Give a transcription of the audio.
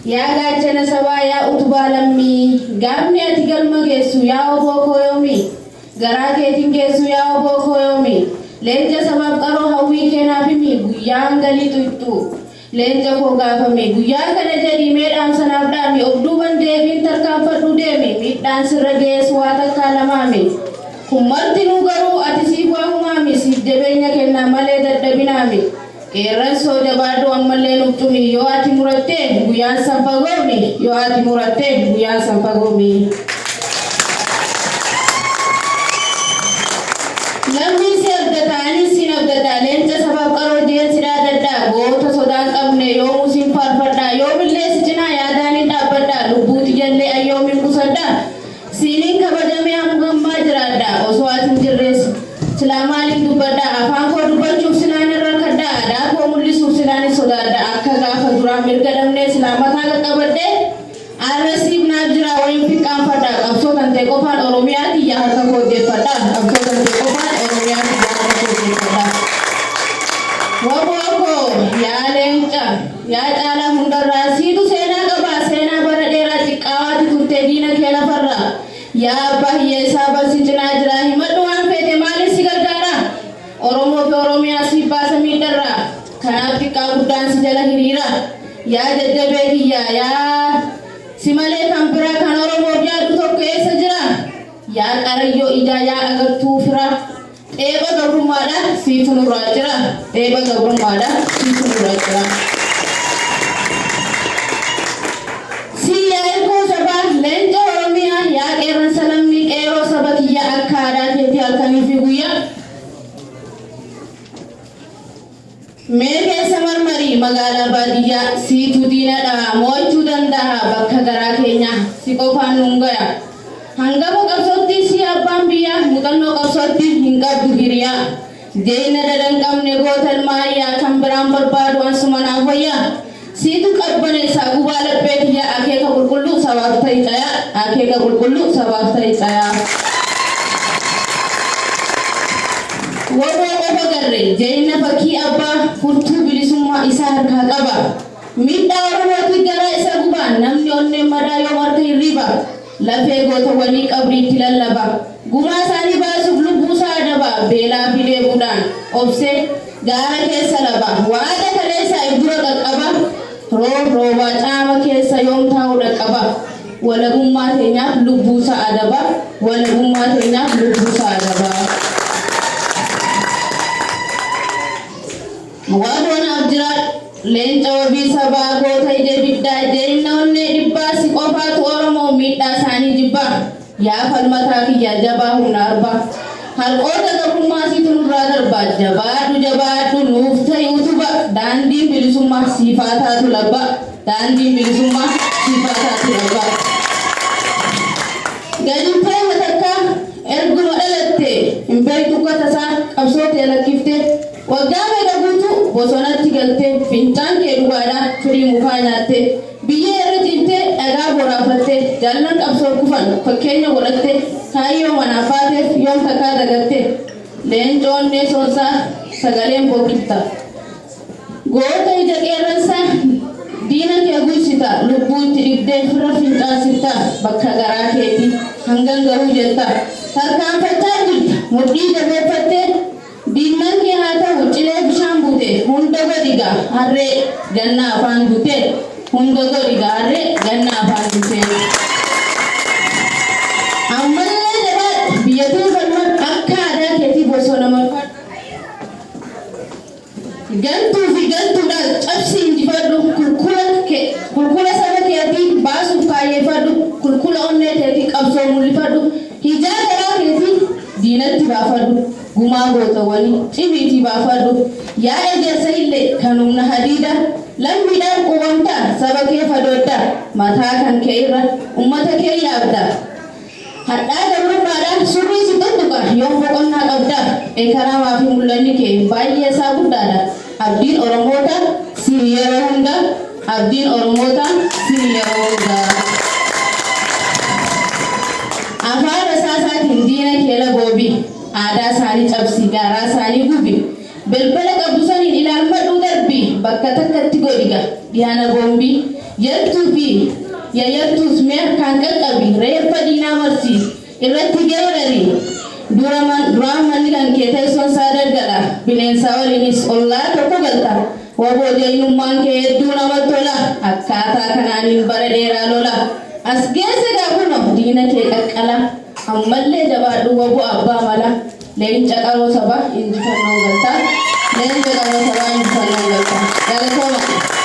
Ya gaachana sabaa yaa utubaa lammii gaafni ati galma geessu yaa oboo koyoomi garaa keetiin geessu yaa oboo koyoomi leenca sabaaf qaroo hawwii keenaaf himi guyyaan galii tuytu leenca koo gaafame guyyaa kana jedhii meedhaan sanaaf dhaami of duuban deebiin tarkaanfadhu deemi miidhaan sirra geessu waa takkaa lamaame kun martinuu garuu ati siif waa humaami siif jabeenya kennaa malee dadhabinaami Keran soda badu ammallee nuftumi yoo ati muratte guyyaan sanfagoomni yoo ati muratte guyyaan sanfagoomni Lammi si abdatanii sin abdata leenca sabab qaroo jeen sidaa daddaa goota sodaan qabne yoo musiin faarfadhaa yoo billee si cinaa yaadaanii dhaabbadhaa lubbuuti jallee ayyoomin kusadhaa siiniin kabajamee hamgammaa jiraadhaa osoo ati hin jirrees Silamaaliin dubbadhaa afaan koo dubbachuuf silaan irra kadhaa aadaa koo mul'isuuf silaan sodaadhaa akka gaafa duraa mirga dhabnee silaamataa qaqqabadhee arrasiif naaf jira wayin fiqqaanfadhaa qabsoo kan ta'e qofaan Oromiyaatti yaa harka koo hojjeeffadhaa qabsoo kan ta'e qofaan Oromiyaatti yaa harka koo hojjeeffadhaa Waboo yaa leenca yaa caalaa hundarraa siitu seenaa qabaa seenaa bara dheeraa xiqqaawaatti turtee diina kee lafarraa yaa abbaa hiyyeessaa barsi cinaa jira himadhu waan feete maaliif si gargaara Oromoo fi Oromiyaa si baasa miidharraa kanaaf xiqqaa guddaan si jala hiriira yaa jajjabee kiyyaa yaa si malee kan biraa kan Oromoo jaadu tokko eessa jira yaa qarayyoo ijaa yaa agartuu fira dheeba gabrummaadha siitu nurraa jira dheeba gabrummaadha siitu nurraa jira si yaa ergoo sabaa leenca Oromiyaa yaa qeerransa lammii qeeroo saba kiyya akka aadaa keetii halkanii fi guyyaa Mee keessa marmarii magaalaa baadiyyaa siitu diinadhaa mo'achuu danda'a bakka garaa keenya si qofaan nuun gaya hangaba qabsootti si abbaan biyyaa muuxannoo qabsootti hin qabdu hiriyaa deena dadanqabne goota ilmaayyaa kan biraan barbaadu ansuma naaf wayyaa siitu qabbaneessaa gubaa laphee kiyyaa akeeka qulqulluu sabaaf ta'i cayaa akeeka qulqulluu sabaaf ta'i cayaa Waboo qofa garre jeenna fakkii abbaa furtuu bilisummaa isaa harkaa qaba miidhaa Oromootti garaa isa guba namni onneen madaa yoo harka hirriba lafee goota walii qabriitti lallaba gumaa isaanii baasuuf lubbuu isaa adaba beelaa fi deebuudhaan obsee gaara keessa laba waada kaleessaa ibdura qaqqaba roobaa caama keessa yoom taa'u dhaqqaba walabummaa teenyaaf lubbuu isaa adaba walabummaa teenyaaf lubbuu isaa adaba Wadona abjira leenca wabii sabaa goota ije biddaa jeenna onnee dhibbaa si qofaatu Oromoo miidhaa isaanii jibbaa yaa falmataa kiyya jabaa humna arbaa halqoota gabrummaa siitu nurraa darbaa jabaadhu nuuf ta'e utuba daandiin bilisummaa siifaa taatu labbaa daandiin bilisummaa siifaa taatu labbaa gadiffee matakkaa erguma dhalatte hin beektu katasaa qabsootee lakkiftee waggaa meeqa guutuu bosonatti galtee fincaan kee dhugaadhaa firii mukaa nyaattee biyya irra ciimtee dhagaa boraafattee jaallan qabsoo kufan fakkeenya godhattee kaayyoo manaafateef yoom takkaa dagattee leencoonnee soonsaa sagaleen boqifta goota ija qeerransaa diina kee guysita lubbuu itti dhibdee firra fincaasifta bakka garaa keetii hangan garuu jetta tarkaanfachaa jirta mudhii jabeeffattee Dinnan ke hata ucile bishaan buute hunda godiga harre ganna afaan buute hunda godiga harre ganna afaan buute ammallee jabaa biyyattii falman akka aadaa keetii bosona marfadhu gantuu fi gantuudhaan cabsii injifadhu kulkula saba keetii baasuuf kaayyeeffadhu kulkula onnee keetii qabsoo mul'ifadhu hijaa garaa keetii diinatti baafadhu gumaa gootawwanii cibiitii baafadhu yaa egersa illee kan humna hadiida lammiidhaan quwwamta saba kee fadoodda mataa kan kee irra ummata kee yaabda hadhaa gabrummaadhaan surrii si tuttuqa yoo boqonnaa qabda eekaramaa fi mul'anni kee baay'ee isaa guddaadha abdiin Oromoota siin yeroo hunda abdiin Oromoota siin yeroo hunda afaan rasaasaatiin diina kee lagoobii aadaa isaanii cabsii gaaraa isaanii gubi bilbila qabdu saniin ilaalmadhuu darbii bakka takkatti godhiga dhiyaana boombii يرتوبي يا يرتوس مير كان كقبي ريفا دينا مرسي الرتجاري درامان كان كيتايسون سادر جلا بلين سوالينيس الله تقبلتا وبودي نمان كيدونا مطولا أكاتا كنانين برديرا لولا أسجيس كابونو دينا كيكالا أمالي جبادو وبو أبا مالا لين جاكارو سبا إنجفان نوغلتا لين جاكارو سبا إنجفان نوغلتا